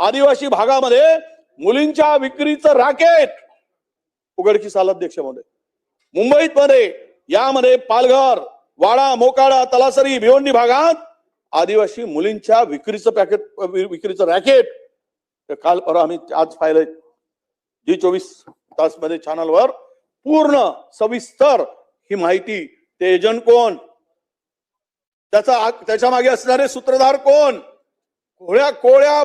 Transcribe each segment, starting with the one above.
आदिवासी भागामध्ये मुलींच्या विक्रीचं रॅकेट उघडकीस आलं अध्यक्ष महोदय. मुंबईत मध्ये यामध्ये पालघर, वाडा, मोकाडा, तलासरी, भिवंडी भागात आदिवासी मुलींच्या विक्रीचं रॅकेट काल परवा आम्ही आज पाहिलंय G24 मध्ये चॅनलवर पूर्ण सविस्तर ही माहिती. ते एजंट कोण, त्याच्या मागे असणारे सूत्रधार कोण, कोळ्या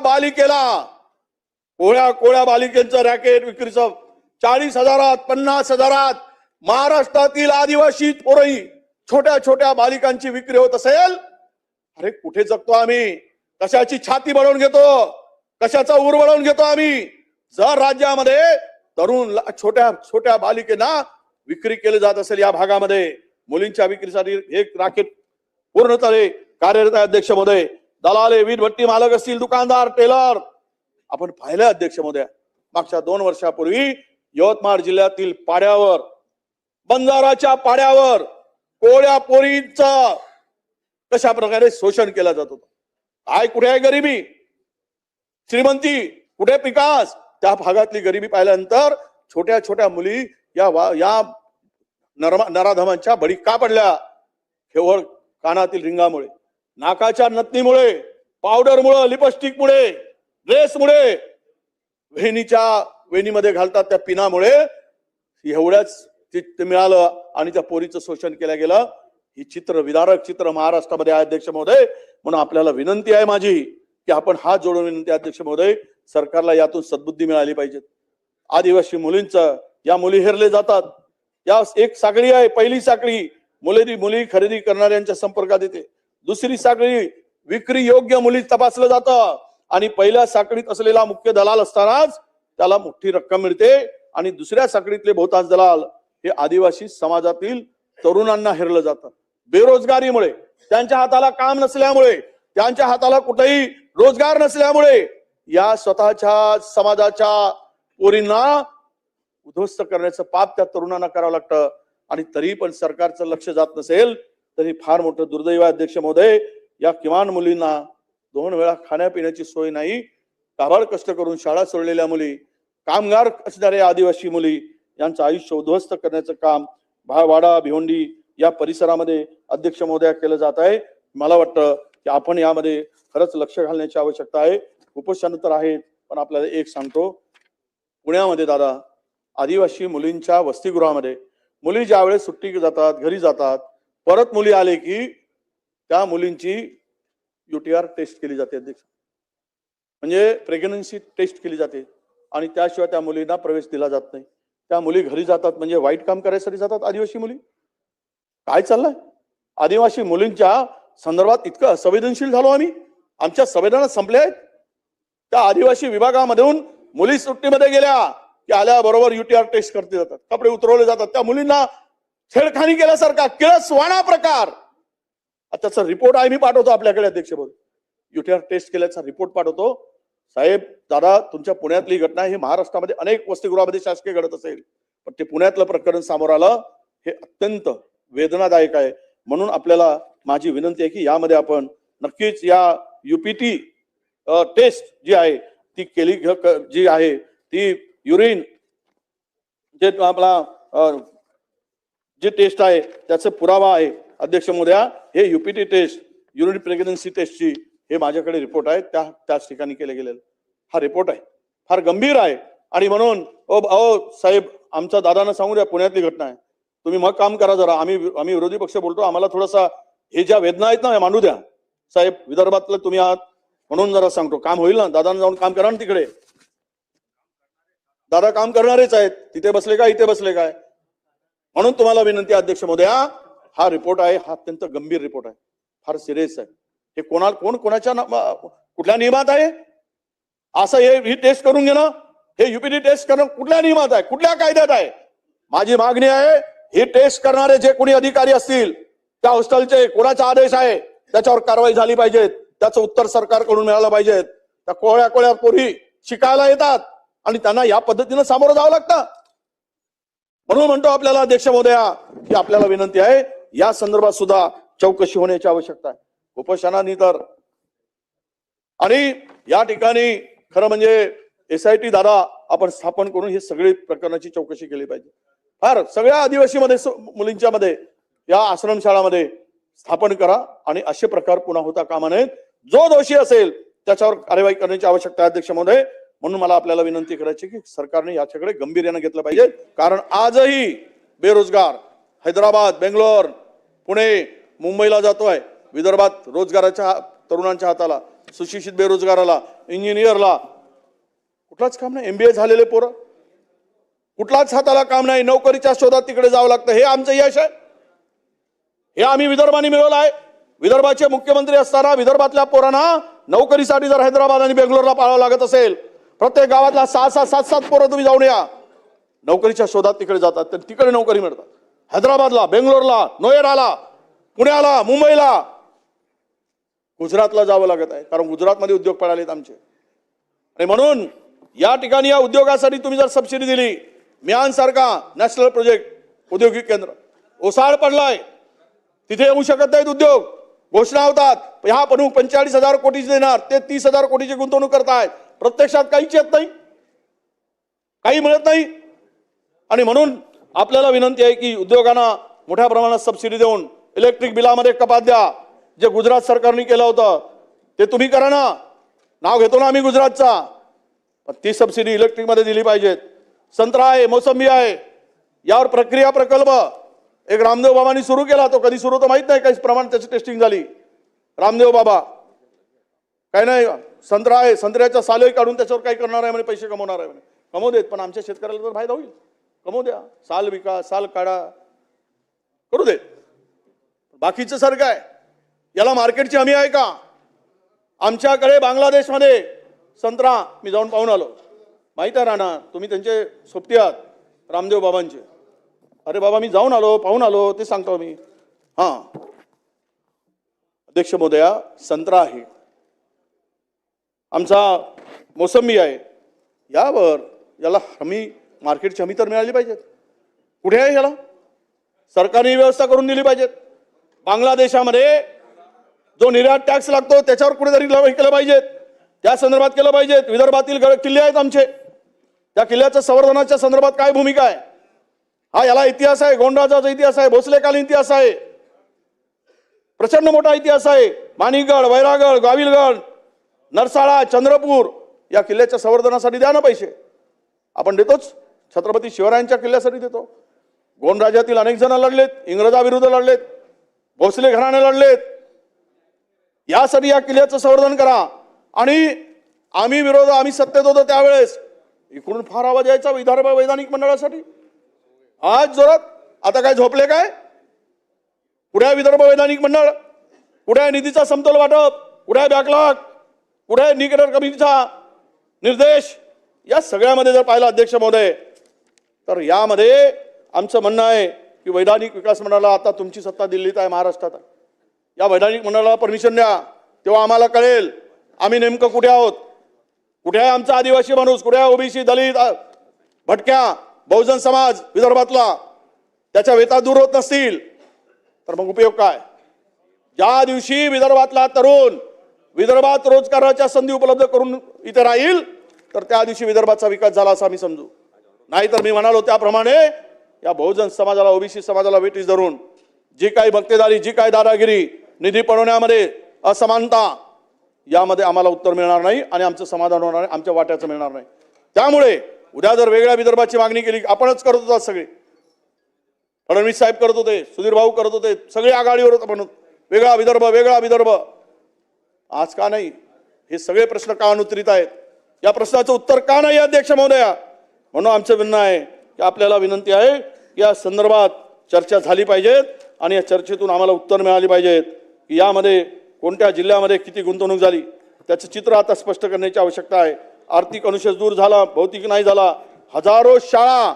बालिकेचं रॅकेट विक्रीचं 40,000, 50,000 महाराष्ट्रातील आदिवासी पोरही छोट्या छोट्या बालिकांची विक्री होत असेल. अरे कुठे जगतो आम्ही? कशाची छाती बळवून घेतो, कशाचा ऊर बळवून घेतो आम्ही? जर राज्यामध्ये तरुण छोट्या छोट्या बालिकेना विक्री केली जात असेल, या भागामध्ये मुलींच्या विक्रीसाठी एक राकेट पूर्णतः कार्यरत आहे अध्यक्ष महोदय. दलाले, वीट भट्टी मालक असतील, दुकानदार, टेलर आपण पाहिलं अध्यक्ष महोदय. मागच्या 2 वर्षापूर्वी यवतमाळ जिल्ह्यातील पाड्यावर, बंजाराच्या पाड्यावर कोळ्या पोरींचं कशा प्रकारे शोषण केलं जात होतं. काय कुठे आहे गरिबी, श्रीमंती, कुठे विकास? त्या भागातली गरिबी पाहिल्यानंतर छोट्या छोट्या मुली या नराधमांच्या बळी का पडल्या? केवळ कानातील रिंगामुळे, नाकाच्या नथनीमुळे, पावडरमुळे, लिपस्टिकमुळे, ड्रेसमुळे, वेणीमध्ये घालतात त्या पिनामुळे एवढ्याच ते मिळालं आणि त्या पोरीचं शोषण केलं गेलं. ही विदारक चित्र महाराष्ट्रामध्ये आहे अध्यक्ष महोदय. म्हणून आपल्याला विनंती आहे माझी की आपण हात जोडून विनंती अध्यक्ष महोदय, सरकारला यातून सद्बुद्धी मिळाली पाहिजे. आदिवासी मुलींचं, या मुली हेरले जातात. या एक साखळी आहे, पहिली साखळी मुली खरेदी करणाऱ्यांच्या संपर्कात येते. दुसरी साखळी विक्री योग्य मुली तपासलं जातं आणि पहिल्या साखळीत असलेला मुख्य दलाल असतानाच त्याला मोठी रक्कम मिळते आणि दुसऱ्या साखळीतले बहुतांश दलाल हे आदिवासी समाजातील तरुणांना हेरलं जातं. बेरोजगारीमुळे, त्यांच्या हाताला काम नसल्यामुळे, त्यांच्या हाताला कुठेही रोजगार नसल्यामुळे या स्वतःच्या समाजाच्या पोरींना उद्ध्वस्त करण्याचं पाप त्या तरुणांना करावं लागतं. आणि तरी पण सरकारचं लक्ष जात नसेल तरी फार मोठं दुर्दैव आहे अध्यक्ष महोदय. या किमान मुलींना 2 वेळा खाण्यापिण्याची सोय नाही, काबाड कष्ट करून शाळा सोडलेल्या मुली, कामगार असणाऱ्या आदिवासी मुली यांचं आयुष्य उद्ध्वस्त करण्याचं काम वाडा, भिवंडी या परिसरामध्ये अध्यक्ष महोदय केलं जात आहे. मला वाटतं की आपण यामध्ये खरंच लक्ष घालण्याची आवश्यकता आहे. उपोषण तर आहेत, पण आपल्याला एक सांगतो, पुण्यामध्ये दादा आदिवासी मुलींच्या वसतिगृहामध्ये मुली ज्यावेळेस सुट्टी जातात, घरी जातात, परत मुली आले की त्या मुलींची UTR टेस्ट केली जाते अध्यक्ष, म्हणजे प्रेग्नन्सी टेस्ट केली जाते आणि त्याशिवाय त्या मुलींना प्रवेश दिला जात नाही. त्या मुली घरी जातात म्हणजे वाईट काम करायसाठी जातात आदिवासी मुली. काय चाललंय? आदिवासी मुलींच्या संदर्भात इतकं संवेदनशील झालो आम्ही, आमच्या संवेदना संपल्या आहेत. त्या आदिवासी विभागामधून मुली सुट्टीमध्ये गेल्या की आल्याबरोबर UTR टेस्ट करते जातात, कपडे उतरवले जातात, त्या मुलींना छेडखानी केल्यासारखा किळसवाणा प्रकार. त्याचा रिपोर्ट आहे, मी पाठवतो आपल्याकडे अध्यक्ष महोदय. UTR टेस्ट केल्याचा रिपोर्ट पाठवतो. साहेब दादा, तुमच्या पुण्यातली घटना ही महाराष्ट्रामध्ये अनेक वसतिगृहामध्ये शासकीय घडत असेल, पण ते पुण्यातलं प्रकरण समोर आलं, हे अत्यंत वेदनादायक आहे. म्हणून आपल्याला माझी विनंती आहे की यामध्ये आपण नक्कीच या UPT टेस्ट जी आहे ती केली, जी आहे ती युरिन जे आपला जी टेस्ट आहे त्याचा पुरावा आहे अध्यक्ष महोदय. हे UPT टेस्ट, युरिन प्रेग्नन्सी टेस्टची हे माझ्याकडे रिपोर्ट आहे, त्याच ठिकाणी केले गेलेले हा रिपोर्ट आहे, फार गंभीर आहे. आणि म्हणून साहेब, आमच्या दादांना सांगू द्या, पुण्यातली घटना आहे, तुम्ही मग काम करा जरा. आम्ही विरोधी पक्ष बोलतो, आम्हाला थोडासा हे ज्या वेदना आहेत ना मांडू द्या. साहेब विदर्भातलं तुम्ही आहात म्हणून जरा सांगतो, काम होईल ना, दादांना जाऊन काम करा ना तिकडे. दादा काम करणारेच आहेत, तिथे बसले काय, इथे बसले काय. म्हणून तुम्हाला विनंती आहे अध्यक्ष महोदया, हा रिपोर्ट आहे, हा अत्यंत गंभीर रिपोर्ट आहे, फार सिरियस आहे. हे कोणाच्या कुठल्या नियमात आहे असं ही टेस्ट करून घेणं, हे UPT टेस्ट करणं कुठल्या नियमात आहे, कुठल्या कायद्यात आहे? माझी मागणी आहे, ही टेस्ट करणारे जे कोणी अधिकारी असतील त्या हॉस्टेलचे, कोणाचा आदेश आहे त्याच्यावर कारवाई झाली पाहिजे, त्याचं उत्तर सरकारकडून मिळालं पाहिजे. त्या कोळ्या पोरी शिकायला येतात आणि त्यांना या पद्धतीनं सामोरं जावं लागतं. म्हणून म्हणतो आपल्याला अध्यक्ष महोदया की आपल्याला विनंती आहे, या संदर्भात सुद्धा चौकशी होण्याची आवश्यकता आहे. उपोषणाने तर आणि या ठिकाणी खरं म्हणजे SIT दादा आपण स्थापन करून हे सगळे प्रकरणाची चौकशी केली पाहिजे. फार सगळ्या आदिवासी मध्ये मुलींच्या मध्ये या आश्रमशाळामध्ये स्थापन करा आणि असे प्रकार पुन्हा होता कामा नयेत. जो दोषी असेल त्याच्यावर कार्यवाही करण्याची आवश्यकता आहे अध्यक्ष महोदय. म्हणून मला आपल्याला विनंती करायची की सरकारने याच्याकडे गांभीर्याने घेतलं पाहिजे. कारण आजही बेरोजगार हैदराबाद, बेंगलोर, पुणे, मुंबईला जातोय. विदर्भात रोजगाराच्या तरुणांच्या हाताला, सुशिक्षित बेरोजगाराला, इंजिनियरला कुठलाच काम नाही. MBA झालेले पोरं कुठलाच हाताला काम नाही. नोकरीच्या शोधात तिकडे जावं लागतं. हे आमचं यश आहे. हे आम्ही विदर्भाने मिळवलं आहे. विदर्भाचे मुख्यमंत्री असताना विदर्भातल्या पोरांना नोकरीसाठी जर हैदराबाद आणि बेंगलोरला पाळावं लागत असेल, प्रत्येक गावातला 6-6, 7-7 पोरं तुम्ही जाऊन या. नोकरीच्या शोधात तिकडे जातात, तर तिकडे नोकरी मिळतात. हैदराबादला, बेंगलोरला, नोएडाला, पुण्याला, मुंबईला, गुजरातला जावं लागत आहे. कारण गुजरातमध्ये उद्योग पळालेत आमचे. आणि म्हणून या ठिकाणी या उद्योगासाठी तुम्ही जर सबसिडी दिली, म्यान सारखा नॅशनल प्रोजेक्ट औद्योगिक केंद्र ओसाड पडलाय, तिथे येऊ शकत नाहीत उद्योग. घोषणा होतात ह्या प्रमुख 45,000 कोटीची देणार, ते 30,000 कोटीची गुंतवणूक करतायत. प्रत्यक्षात काहीच येत नाही, काही मिळत नाही. आणि म्हणून आपल्याला विनंती आहे की उद्योगांना मोठ्या प्रमाणात सबसिडी देऊन इलेक्ट्रिक बिलामध्ये कपात द्या. जे गुजरात सरकारने केलं होतं ते तुम्ही करा ना. नाव घेतो ना आम्ही गुजरातचा, पण ती सबसिडी इलेक्ट्रिकमध्ये दिली पाहिजेत. संत्रा आहे, मोसंबी आहे, यावर प्रक्रिया प्रकल्प एक रामदेव बाबांनी सुरू केला. तो कधी सुरू होतो माहित नाही, काही प्रमाणात त्याची टेस्टिंग झाली. रामदेव बाबा काय नाही, संत्रा आहे, संत्र्याच्या सालही काढून त्याच्यावर काही करणार आहे म्हणे, पैसे कमवणार आहे म्हणे. कमवू देत, पण आमच्या शेतकऱ्याला तर फायदा होईल. कमवू द्या, साल विका, साल काढा, करू देत. बाकीचं सारखं आहे, याला मार्केटची हमी आहे का? आमच्याकडे बांगलादेशमध्ये संत्रा मी जाऊन पाहून आलो. माहित आहे राणा, तुम्ही त्यांचे सोबती आहात रामदेव बाबांचे. अरे बाबा मी जाऊन आलो, पाहून आलो, ते सांगतो मी. हां अध्यक्ष महोदया, संत्रा आहे, आमचा मोसंबी आहे, यावर याला हमी, मार्केटची हमी तर मिळाली पाहिजे. कुठे आहे याला? सरकारने व्यवस्था करून दिली पाहिजे. बांगलादेशामध्ये जो निर्यात टॅक्स लागतो त्याच्यावर कुठेतरी केलं पाहिजे, त्या संदर्भात केलं पाहिजे. विदर्भातील किल्ले आहेत आमचे, त्या किल्ल्याच्या संवर्धनाच्या संदर्भात काय भूमिका आहे? हा याला इतिहास आहे, गोंडराजाचा इतिहास आहे, भोसलेकालीन इतिहास आहे, प्रचंड मोठा इतिहास आहे. माणिकगड, वैरागड, गाविलगड, नरसाळा, चंद्रपूर या किल्ल्याच्या संवर्धनासाठी द्या ना पैसे. आपण देतोच, छत्रपती शिवरायांच्या किल्ल्यासाठी देतो. गोंडराज्यातील अनेक जण लढलेत, इंग्रजाविरुद्ध लढलेत, भोसले घराणे लढलेत. यासाठी या किल्ल्याचं संवर्धन करा. आणि आम्ही सत्तेत होतो त्यावेळेस इकडून फार आवाज यायचा विदर्भ वैधानिक मंडळासाठी. आज जोरात, आता काय झोपले काय? कुठे आहे विदर्भ वैधानिक मंडळ? कुठे आहे निधीचा समतोल वाटप? कुठे आहे बॅकलॉग? कुठे आहे निकटर कमिटीचा निर्देश? या सगळ्यामध्ये जर पाहिलं अध्यक्ष महोदय, तर यामध्ये आमचं म्हणणं आहे की वैधानिक विकास मंडळाला, आता तुमची सत्ता दिल्लीत आहे, महाराष्ट्रात आहे, या वैधानिक मंडळाला परमिशन द्या. तेव्हा आम्हाला कळेल आम्ही नेमकं कुठे आहोत. कुठे आहे आमचा आदिवासी माणूस, कुठे आहे ओबीसी, दलित, भटक्या, बहुजन समाज विदर्भातला, त्याच्या वेता दूर होत नसतील तर मग उपयोग काय? ज्या दिवशी विदर्भातला तरुण विदर्भात रोजगाराच्या संधी उपलब्ध करून इथे राहील, तर त्या दिवशी विदर्भाचा विकास झाला असं आम्ही समजू. नाहीतर मी म्हणालो त्याप्रमाणे या बहुजन समाजाला, ओबीसी समाजाला वेटीस धरून जी काही मक्तेदारी, जी काही दादागिरी, निधी पळवण्यामध्ये असमानता, यामध्ये आम्हाला उत्तर मिळणार नाही आणि आमचं समाधान होणार नाही, आमच्या वाट्याचं मिळणार नाही. त्यामुळे उद्या जर वेगळ्या विदर्भाची मागणी केली, आपणच करत होतात सगळे, फडणवीस साहेब करत होते, सुधीर भाऊ करत होते, सगळे आघाडीवर होते म्हणून वेगळा विदर्भ, वेगळा विदर्भ. आज का नाही? हे सगळे प्रश्न का अनुत्तरित आहेत? या प्रश्नाचं उत्तर का नाही अध्यक्ष महोदया? म्हणून आमचं म्हणणं आहे की आपल्याला विनंती आहे की या संदर्भात चर्चा झाली पाहिजे आणि या चर्चेतून आम्हाला उत्तर मिळाली पाहिजेत की यामध्ये कोणत्या जिल्ह्यामध्ये किती गुंतवणूक झाली, त्याचं चित्र आता स्पष्ट करण्याची आवश्यकता आहे. आर्थिक अनुशेष दूर झाला, भौतिक नाही झाला. हजारो शाळा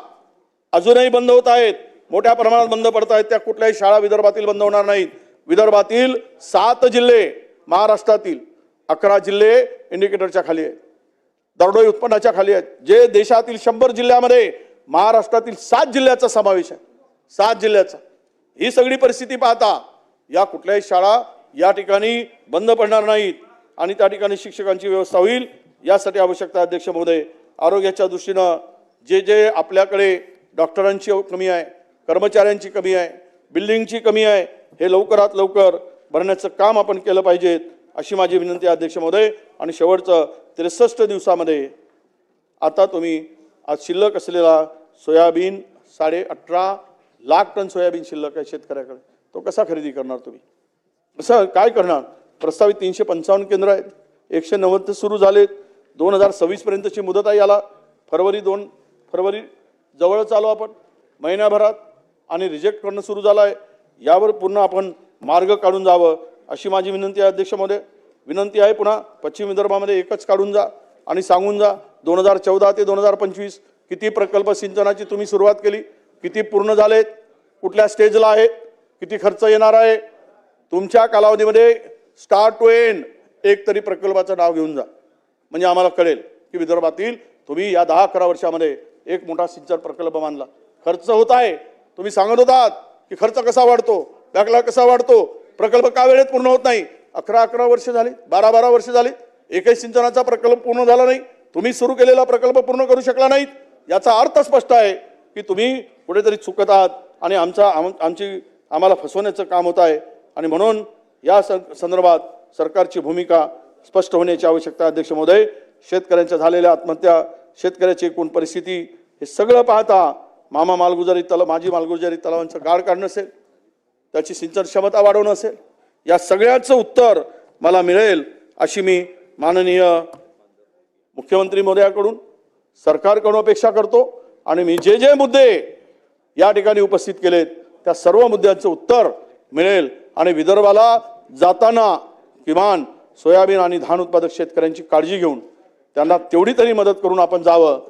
अजूनही बंद होत आहेत, मोठ्या प्रमाणात बंद पडत आहेत. त्या कुठल्याही शाळा विदर्भातील बंद होणार नाहीत. विदर्भातील 7 जिल्हे, महाराष्ट्रातील 11 जिल्हे इंडिकेटरच्या खाली आहेत, दरडोई उत्पन्नाच्या खाली आहेत. जे देशातील 100 जिल्ह्यामध्ये महाराष्ट्रातील 7 जिल्ह्याचा समावेश आहे, 7 जिल्ह्याचा. ही सगळी परिस्थिती पाहता या कुठल्याही शाळा या ठिकाणी बंद पडणार नाहीत आणि त्या ठिकाणी शिक्षकांची व्यवस्था होईल. यासाठी आवश्यकता आहे अध्यक्ष महोदय. आरोग्याच्या दृष्टीनं जे जे आपल्याकडे डॉक्टरांची कमी आहे, कर्मचाऱ्यांची कमी आहे, बिल्डिंगची कमी आहे, हे लवकरात लवकर भरण्याचं काम आपण केलं पाहिजे अशी माझी विनंती आहे अध्यक्ष महोदय. आणि शेवटचं 63 दिवसामध्ये आता तुम्ही आज शिल्लक असलेला सोयाबीन 18.5 लाख टन सोयाबीन शिल्लक आहे शेतकऱ्याकडे, तो कसा खरेदी करणार तुम्ही? असं काय करणार? प्रस्तावित 355 केंद्र आहेत, 190 सुरू झालेत. 2026 पर्यंतची मुदत आहे. याला फरवरी जवळच आलो आपण महिन्याभरात, आणि रिजेक्ट करणं सुरू झालं आहे. यावर पुन्हा आपण मार्ग काढून जावं अशी माझी विनंती आहे अध्यक्ष महोदय. विनंती आहे पुन्हा पश्चिम विदर्भामध्ये एकच काढून जा आणि सांगून जा 2014 ते 2025 किती प्रकल्प सिंचनाची तुम्ही सुरुवात केली, किती पूर्ण झालेत, कुठल्या स्टेजला आहेत, किती खर्च येणार आहे. तुमच्या कालावधीमध्ये स्टार्ट टू एंड एक तरी प्रकल्पाचं नाव घेऊन जा, म्हणजे आम्हाला कळेल की विदर्भातील तुम्ही या 10-11 वर्षामध्ये एक मोठा सिंचन प्रकल्प मानला. खर्च होत आहे, तुम्ही सांगत होतात की खर्च कसा वाढतो, बॅकलॉग कसा वाढतो, प्रकल्प का वेळेत पूर्ण होत नाही. 11-11 वर्ष झाली, 12-12 वर्ष झाली, एकही सिंचनाचा प्रकल्प पूर्ण झाला नाही. तुम्ही सुरू केलेला प्रकल्प पूर्ण करू शकला नाहीत. याचा अर्थ स्पष्ट आहे की तुम्ही कुठेतरी चुकत आहात आणि आम्हाला फसवण्याचं काम होत आहे. आणि म्हणून या संदर्भात सरकारची भूमिका स्पष्ट होण्याची आवश्यकता आहे अध्यक्ष महोदय. शेतकऱ्यांच्या झालेल्या आत्महत्या, शेतकऱ्याची एकूण परिस्थिती, हे सगळं पाहता माजी मालगुजारी तलावांचं गाळ काढणं असेल, त्याची सिंचन क्षमता वाढवणं असेल, या सगळ्याचं उत्तर मला मिळेल अशी मी माननीय मुख्यमंत्री महोदयाकडून, सरकारकडून अपेक्षा करतो. आणि मी जे जे मुद्दे या ठिकाणी उपस्थित केलेत त्या सर्व मुद्द्यांचं उत्तर मिळेल. आणि विदर्भाला जाताना किमान सोयाबीन आणि धान उत्पादक शेतकऱ्यांची काळजी घेऊन त्यांना तेवढी तरी मदत करून आपण जावं.